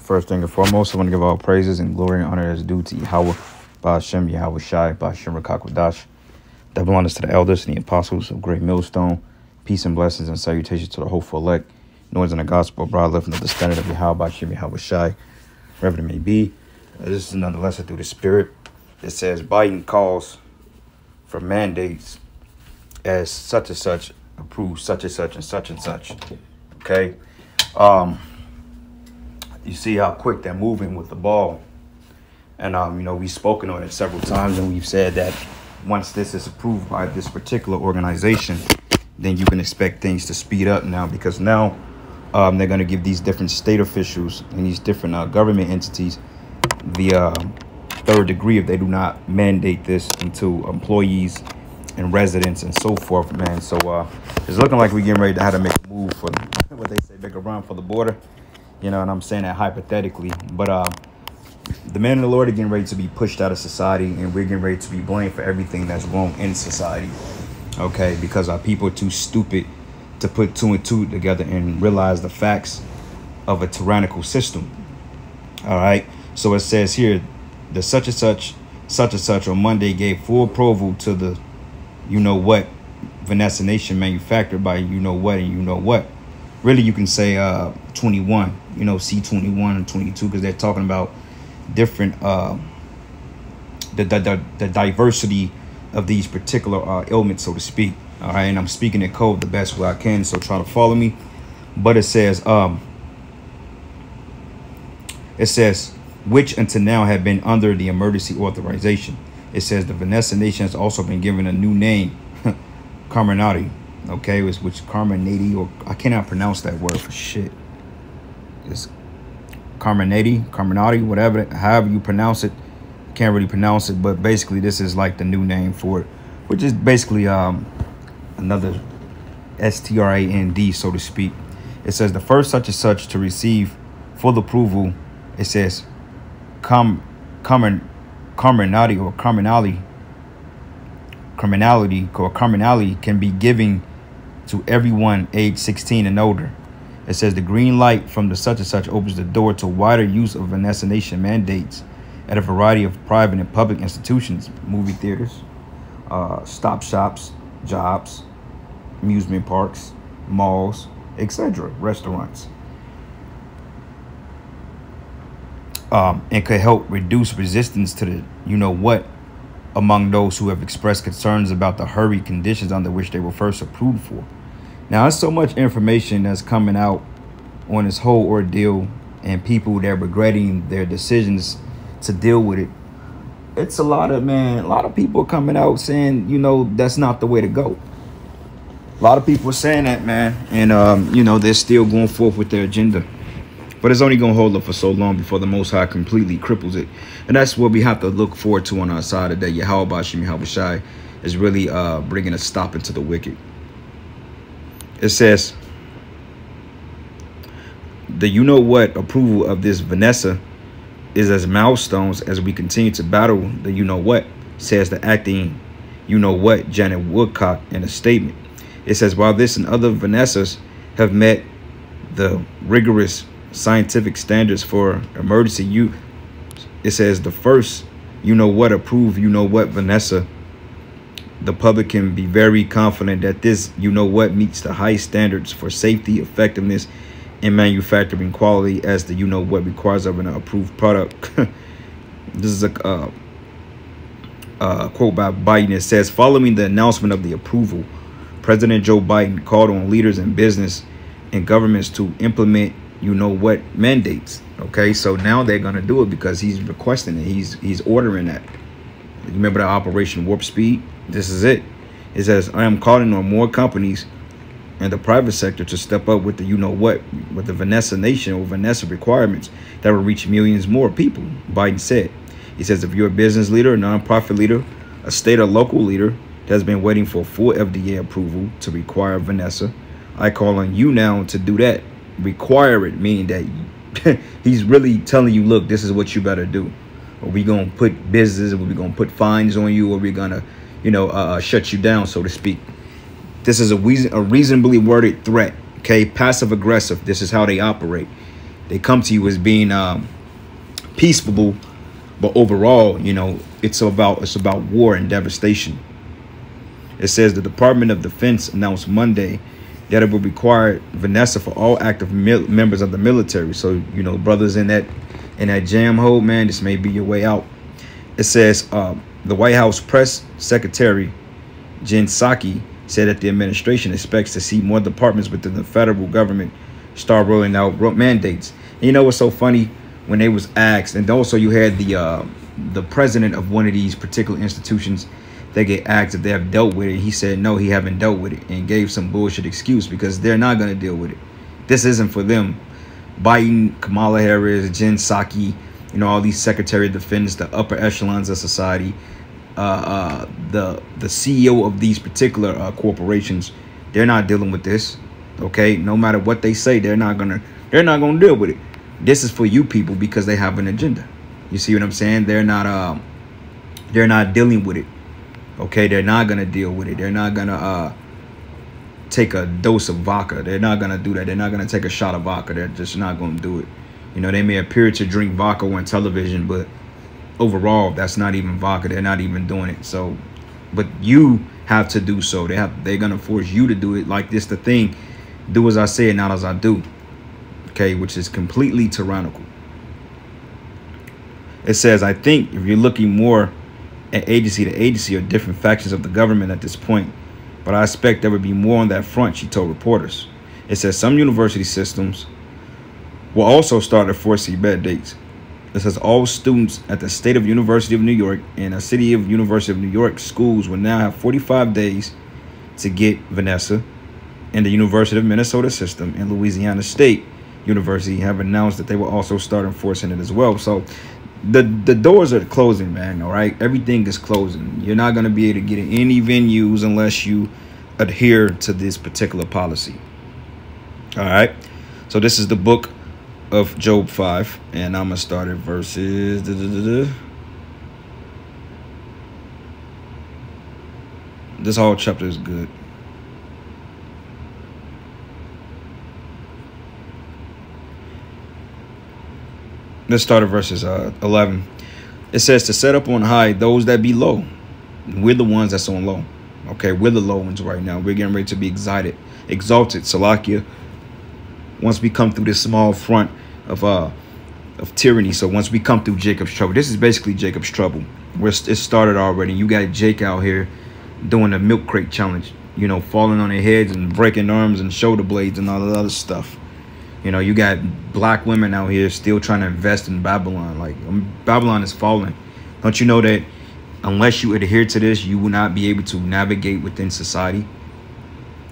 First thing and foremost, I want to give all praises and glory and honor as due to Yahweh, Ba'ashem, Yahweh Shai, Ba'ashem Rakakwadash. Double honors to the elders and the apostles of Great Millstone. Peace and blessings and salutations to the hopeful elect. Noise in the gospel, broad lifting of the standard of Yahweh, Ba'ashem, Yahweh Shai, wherever it may be. This is another lesson through the Spirit. It says Biden calls for mandates as such and such, approves such and such and such and such. Okay. You see how quick they're moving with the ball. And, we've spoken on it several times, and we've said that once this is approved by this particular organization, then you can expect things to speed up now, because now they're going to give these different state officials and these different government entities the third degree if they do not mandate this into employees and residents and so forth, man. So it's looking like we're getting ready to have to make a move for what they say, make a run for the border. You know, and I'm saying that hypothetically, but the men of the Lord are getting ready to be pushed out of society, and we're getting ready to be blamed for everything that's wrong in society. Okay, because our people are too stupid to put two and two together and realize the facts of a tyrannical system. All right, so it says here, the such and such on Monday gave full approval to the Vanessa Nation manufactured by and what. Really, you can say 21, C21 and 22, because they're talking about different the diversity of these particular ailments, so to speak. All right, and I'm speaking in code the best way I can, so try to follow me. But it says which until now have been under the emergency authorization. It says the Vanessa Nation has also been given a new name, Carminati. Okay, which Carminati, or I cannot pronounce that word for shit. It's Carminati, whatever, however you pronounce it. Can't really pronounce it, but basically this is like the new name for it, which is basically another STRAND, so to speak. It says the first such and such to receive full approval. It says Carminati or criminality can be given to everyone age 16 and older. It says the green light from the such and such opens the door to wider use of Vanessa Nation mandates at a variety of private and public institutions, movie theaters, stop shops, jobs, amusement parks, malls, etc., restaurants. And could help reduce resistance to the among those who have expressed concerns about the hurried conditions under which they were first approved for. Now, there's so much information that's coming out on this whole ordeal, and people that are regretting their decisions to deal with it. It's a lot of people coming out saying, that's not the way to go. A lot of people are saying that, man, and they're still going forth with their agenda. But it's only going to hold up for so long before the Most High completely cripples it. And that's what we have to look forward to on our side today. Yahweh Ba'ashem Yahweh Shai is really bringing a stop into the wicked. It says, the approval of this Vanessa is as milestones as we continue to battle the says the acting Janet Woodcock in a statement. It says, while this and other Vanessas have met the rigorous scientific standards for emergency use, it says the first approved Vanessa, the public can be very confident that this meets the high standards for safety, effectiveness, and manufacturing quality as the requires of an approved product. This is a quote by Biden. It says, following the announcement of the approval, President Joe Biden called on leaders in business and governments to implement mandates. Okay, so now they're gonna do it because he's requesting it. He's ordering that. Remember the Operation Warp Speed? This is it. It says, I am calling on more companies and the private sector to step up with the with the Vanessa Nation or Vanessa requirements that will reach millions more people, Biden said. He says, if you're a business leader, a nonprofit leader, a state or local leader that has been waiting for full FDA approval to require Vanessa, I call on you now to do that. Require it, meaning that he's really telling you, look, this is what you better do, or we gonna put business, or we gonna put fines on you, or we're gonna shut you down, so to speak. This is a reasonably worded threat. Okay, passive aggressive. This is how they operate. they come to you as being peaceful, but overall, it's about war and devastation. It says the Department of Defense announced Monday that it will require Vanessa for all active members of the military. So, brothers in that jam hole, man, this may be your way out. It says the White House press secretary, Jen Psaki, said that the administration expects to see more departments within the federal government start rolling out mandates. And what's so funny? When they was asked, and also you had the president of one of these particular institutions, they get asked if they have dealt with it. He said no, he haven't dealt with it, and gave some bullshit excuse because they're not going to deal with it. This isn't for them. Biden, Kamala Harris, Jen Psaki, all these Secretary of Defense, the upper echelons of society, the CEO of these particular corporations, they're not dealing with this. Okay, no matter what they say, they're not gonna deal with it. This is for you people because they have an agenda. You see what I'm saying? They're not dealing with it. Okay, they're not gonna deal with it. They're not gonna take a dose of vodka. They're not gonna do that. They're not gonna take a shot of vodka. They're just not gonna do it. They may appear to drink vodka on television, but overall, that's not even vodka. They're not even doing it. So, but you have to do so. They're gonna force you to do it. Like this, the thing, do as I say and not as I do. Okay, which is completely tyrannical. It says, I think if you're looking more at agency to agency or different factions of the government at this point, but I expect there would be more on that front, she told reporters. It says some university systems will also start enforcing bed dates. It says all students at the State of University of New York and the City of University of New York schools will now have 45 days to get Vanessa, and the University of Minnesota system and Louisiana State University have announced that they will also start enforcing it as well. So the doors are closing, man. All right, everything is closing. You're not going to be able to get in any venues unless you adhere to this particular policy. All right, so this is the book of Job 5, and I'm gonna start at verses This whole chapter is good. Let's start at verses 11. It says to set up on high those that be low. We're the ones that's on low. Okay, we're the low ones right now. We're getting ready to be exalted, Salakia. Once we come through this small front of tyranny. So once we come through Jacob's trouble, this is basically Jacob's trouble. It started already. You got Jake out here doing the milk crate challenge. Falling on their heads and breaking arms and shoulder blades and all that other stuff. You got black women out here still trying to invest in Babylon. Like, Babylon is falling. Don't you know that unless you adhere to this, you will not be able to navigate within society?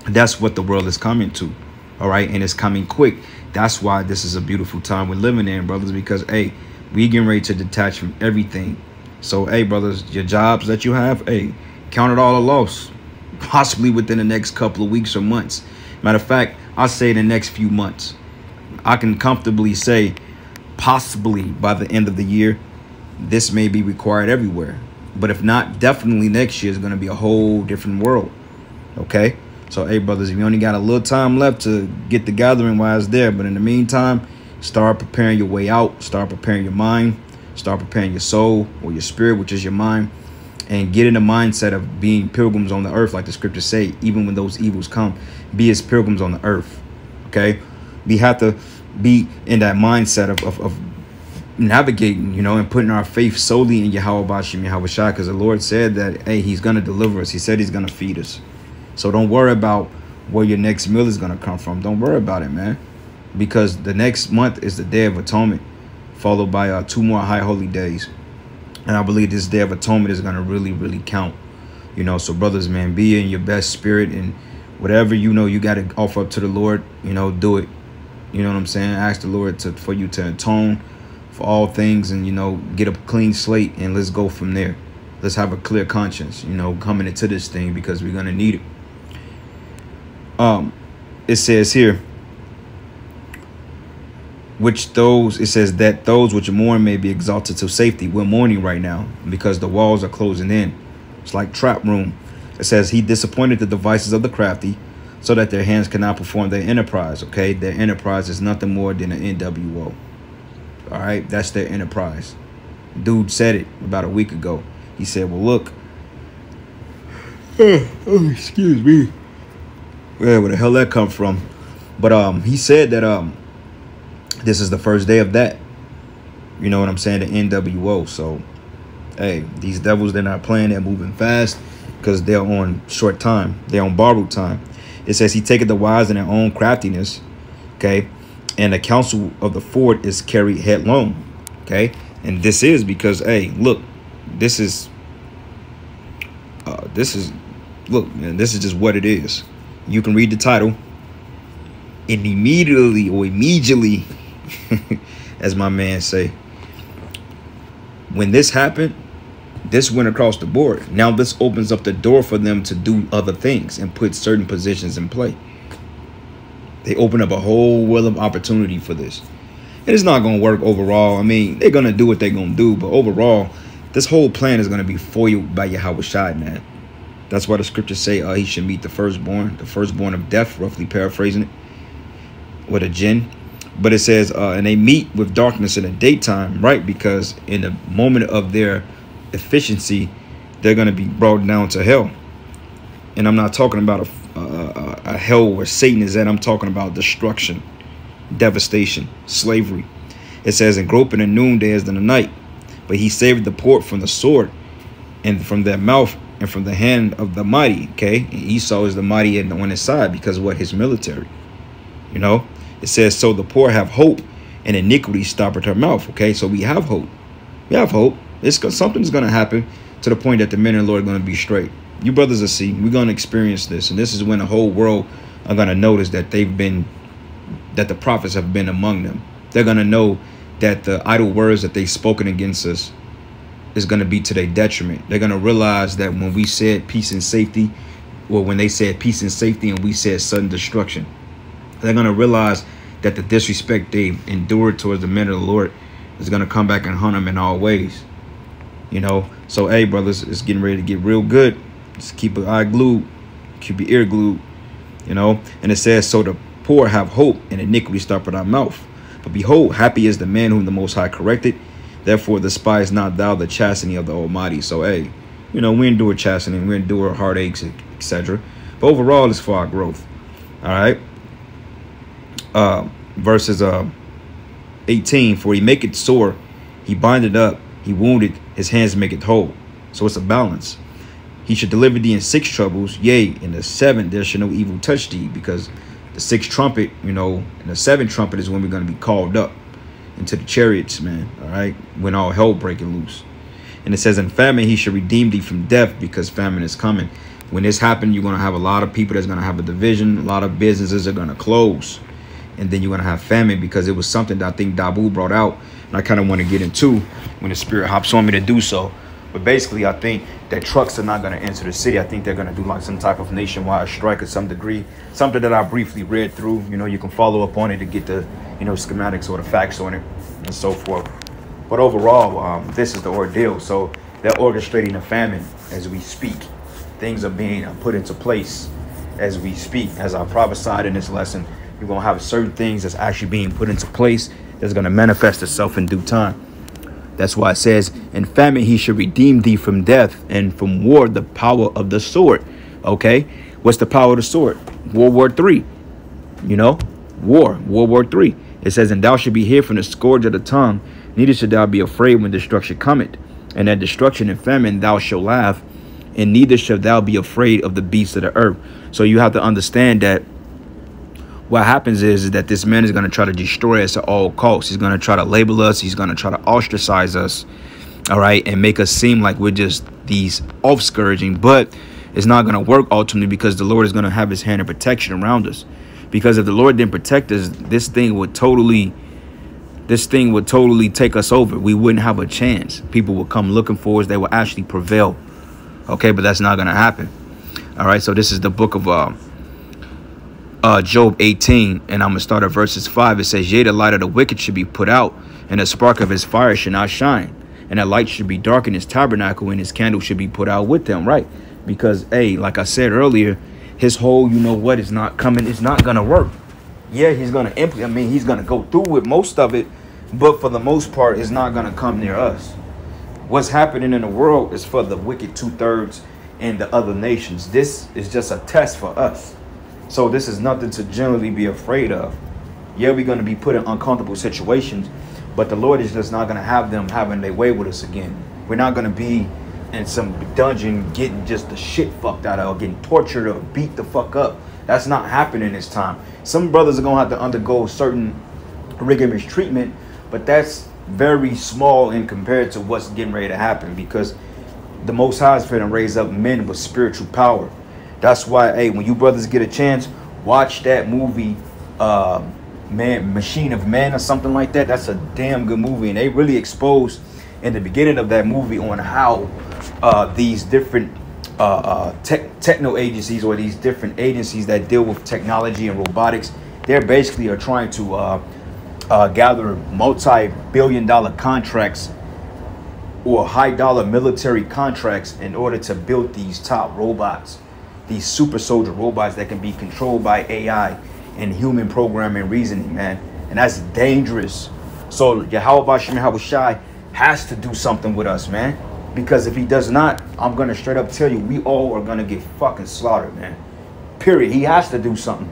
That's what the world is coming to. All right. And it's coming quick. That's why this is a beautiful time we're living in, brothers, because, hey, we getting ready to detach from everything. So, hey, brothers, your jobs that you have, hey, count it all a loss, possibly within the next couple of weeks or months. Matter of fact, I'll say the next few months. I can comfortably say possibly by the end of the year, this may be required everywhere. But if not, definitely next year is going to be a whole different world. OK, so, hey, brothers, if you only got a little time left to get the gathering while it's there. But in the meantime, start preparing your way out. Start preparing your mind. Start preparing your soul or your spirit, which is your mind. And get in the mindset of being pilgrims on the earth, like the scriptures say, even when those evils come, be as pilgrims on the earth. OK, we have to be in that mindset of navigating, and putting our faith solely in Yahweh Bashim Yahweh Shai, because the Lord said that, hey, he's going to deliver us. He said he's going to feed us. So don't worry about where your next meal is going to come from. Don't worry about it, man, because the next month is the Day of Atonement, followed by 2 more high holy days. And I believe this Day of Atonement is going to really, really count. So brothers, man, be in your best spirit, and whatever you got to offer up to the Lord, do it. You know what I'm saying? Ask the Lord for you to atone for all things and, get a clean slate, and let's go from there. Let's have a clear conscience, coming into this thing, because we're going to need it. It says here, it says that those which mourn may be exalted to safety. We're mourning right now because the walls are closing in. It's like trap room. It says he disappointed the devices of the crafty, so that their hands cannot perform their enterprise. Okay, their enterprise is nothing more than an NWO. All right, that's their enterprise. Dude said it about a week ago. He said, well, look, excuse me, where the hell that come from? But he said that this is the first day of that. You know what I'm saying? The NWO. So, hey, these devils, they're not playing. They're moving fast because they're on short time. They're on borrowed time. It says he taketh the wise in their own craftiness. Okay. And the counsel of the forward is carried headlong. Okay. And this is because, hey, look, this is look, man, this is just what it is. You can read the title. And immediately, as my man say, when this happened, this went across the board. Now this opens up the door for them to do other things and put certain positions in play. They open up a whole world of opportunity for this. And it's not going to work overall. I mean, they're going to do what they're going to do. But overall, this whole plan is going to be foiled by Yahweh Shai, man. That's why the scriptures say he should meet the firstborn of death, roughly paraphrasing it, with a jinn. But it says, and they meet with darkness in the daytime, right? Because in the moment of their efficiency, they're going to be brought down to hell. And I'm not talking about a hell where Satan is at. I'm talking about destruction, devastation, slavery. It says, and groping in noonday as in the night. But he saved the poor from the sword and from their mouth and from the hand of the mighty. Okay. And Esau is the mighty on his side because of what? His military. You know, it says, so the poor have hope and iniquity stoppeth her mouth. Okay. So we have hope. We have hope. Something's going to happen to the point that the men of the Lord are going to be straight. You brothers will see. We're going to experience this. And this is when the whole world are going to notice that that the prophets have been among them. They're going to know that the idle words that they've spoken against us is going to be to their detriment. They're going to realize that when we said peace and safety, or when they said peace and safety and we said sudden destruction, they're going to realize that the disrespect they endured towards the men of the Lord is going to come back and hunt them in all ways. You know, so, hey, brothers, it's getting ready to get real good. Just keep an eye glued, keep your ear glued, you know. And it says, so the poor have hope and iniquity stop at our mouth. But behold, happy is the man whom the Most High corrected. Therefore, despise not thou the chastening of the Almighty. So, hey, you know, we endure chastening, we endure heartaches, etc. But overall, it's for our growth. All right. Verses 18, for he maketh sore, he bindeth up, he wounded, his hands make it whole. So it's a balance. He should deliver thee in 6 troubles. Yea, in the 7th there shall no evil touch thee, because the 6th trumpet, you know, and the 7th trumpet is when we're going to be called up into the chariots, man. All right. When all hell breaking loose. And it says, in famine, he should redeem thee from death, because famine is coming. When this happens, you're going to have a lot of people that's going to have a division. A lot of businesses are going to close. And then you're going to have famine, because it was something that I think Dabu brought out. And I kind of want to get into when the Spirit hops on me to do so. But basically, I think that trucks are not going to enter the city. I think they're going to do like some type of nationwide strike at some degree. Something that I briefly read through. You know, you can follow up on it to get the, you know, schematics or the facts on it and so forth. But overall, this is the ordeal. So they're orchestrating a famine as we speak. Things are being put into place as we speak. As I prophesied in this lesson, you're going to have certain things that's actually being put into place that's going to manifest itself in due time. That's why it says, in famine he should redeem thee from death, and from war the power of the sword. Okay, what's the power of the sword? World War III. You know, World War III. It says, and thou should be hid from the scourge of the tongue, neither should thou be afraid when destruction cometh. And at destruction and famine thou shalt laugh, and neither shalt thou be afraid of the beasts of the earth. So you have to understand that what happens is that this man is going to try to destroy us at all costs. He's going to try to label us. He's going to try to ostracize us. All right. And make us seem like we're just these offscourging. But it's not going to work ultimately, because the Lord is going to have his hand of protection around us. Because if the Lord didn't protect us, this thing would totally take us over. We wouldn't have a chance. People will come looking for us. They will actually prevail. OK, but that's not going to happen. All right. So this is the book of Job 18, and I'm gonna start at verses 5. It says, yea, the light of the wicked should be put out, and the spark of his fire should not shine, and the light should be dark in his tabernacle, and his candle should be put out with him. Right? Because, hey, like I said earlier, his whole, you know what, is not coming. It's not going to work. Yeah, he's going to implement. I mean, he's going to go through with most of it. But for the most part, it's not going to come near us. What's happening in the world is for the wicked 2/3 and the other nations. This is just a test for us. So this is nothing to generally be afraid of. Yeah, we're going to be put in uncomfortable situations, but the Lord is just not going to have them having their way with us again. We're not going to be in some dungeon getting just the shit fucked out of, or getting tortured or beat the fuck up. That's not happening this time. Some brothers are going to have to undergo certain rigorous treatment, but that's very small in compared to what's getting ready to happen, because the Most High is going to raise up men with spiritual power. That's why, hey, when you brothers get a chance, watch that movie, Machine of Man or something like that. That's a damn good movie, and they really expose in the beginning of that movie on how these different techno agencies, or these different agencies that deal with technology and robotics, they're basically are trying to gather multi-billion-dollar contracts or high-dollar military contracts in order to build these top robots, these super soldier robots that can be controlled by AI and human programming and reasoning, man. And that's dangerous. So Yahweh Shem Shai has to do something with us, man. Because if he does not, I'm going to straight up tell you, we all are going to get fucking slaughtered, man. Period. He has to do something.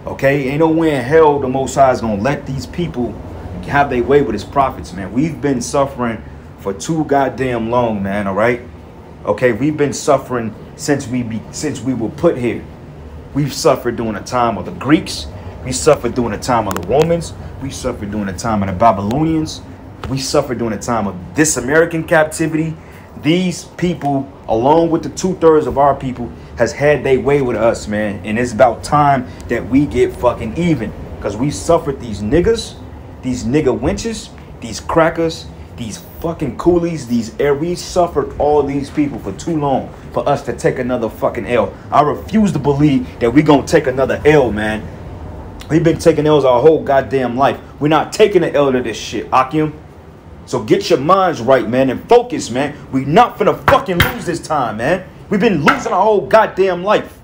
Okay? Ain't no way in hell the Most High is going to let these people have their way with his prophets, man. We've been suffering for too goddamn long, man, all right? Okay? We've been suffering since we were put here. We've suffered during the time of the Greeks. We suffered during the time of the Romans. We suffered during the time of the Babylonians. We suffered during the time of this American captivity. These people, along with the 2/3 of our people, has had their way with us, man. And it's about time that we get fucking even. Because we suffered these niggas, these nigga wenches, these crackers, these fucking coolies, we suffered all these people for too long for us to take another fucking L. I refuse to believe that we gonna take another L, man. We've been taking L's our whole goddamn life. We're not taking an L to this shit, Akim. So get your minds right, man, and focus, man. We not finna fucking lose this time, man. We've been losing our whole goddamn life.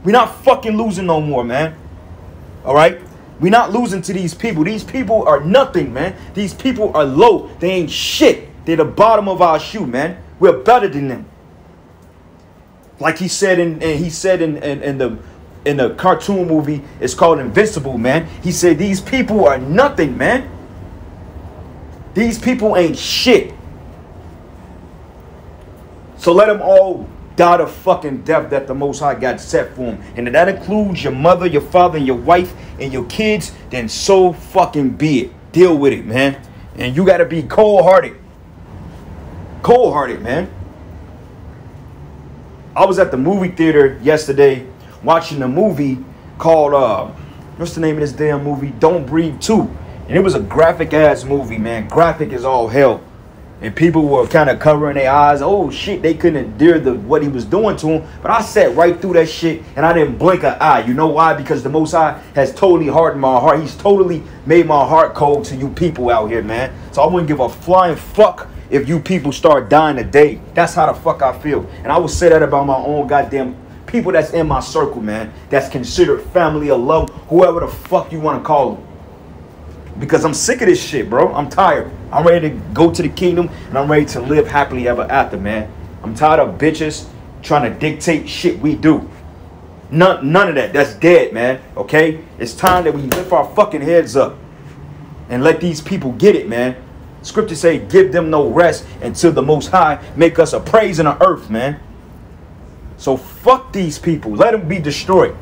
We're not fucking losing no more, man. All right? We're not losing to these people. These people are nothing, man. These people are low. They ain't shit. They're the bottom of our shoe, man. We're better than them. Like he said in the cartoon movie, it's called Invincible, man. He said these people are nothing, man. These people ain't shit. So let them all die the fucking death that the Most High got set for them. And if that includes your mother, your father, and your wife, and your kids, then so fucking be it. Deal with it, man. And you got to be cold-hearted. Cold-hearted, man. I was at the movie theater yesterday watching a movie called, what's the name of this damn movie? Don't Breathe 2. And it was a graphic-ass movie, man. Graphic as all hell. And people were kind of covering their eyes. Oh, shit, they couldn't endure what he was doing to them. But I sat right through that shit, and I didn't blink an eye. You know why? Because the Most High has totally hardened my heart. He's totally made my heart cold to you people out here, man. So I wouldn't give a flying fuck if you people start dying today. That's how the fuck I feel. And I would say that about my own goddamn people that's in my circle, man. That's considered family or love, whoever the fuck you want to call them. Because I'm sick of this shit, bro. I'm tired. I'm ready to go to the kingdom, and I'm ready to live happily ever after, man. I'm tired of bitches trying to dictate shit we do. None of that. That's dead, man. Okay? It's time that we lift our fucking heads up and let these people get it, man. Scripture say, give them no rest until the Most High make us a praise in the earth, man. So fuck these people. Let them be destroyed.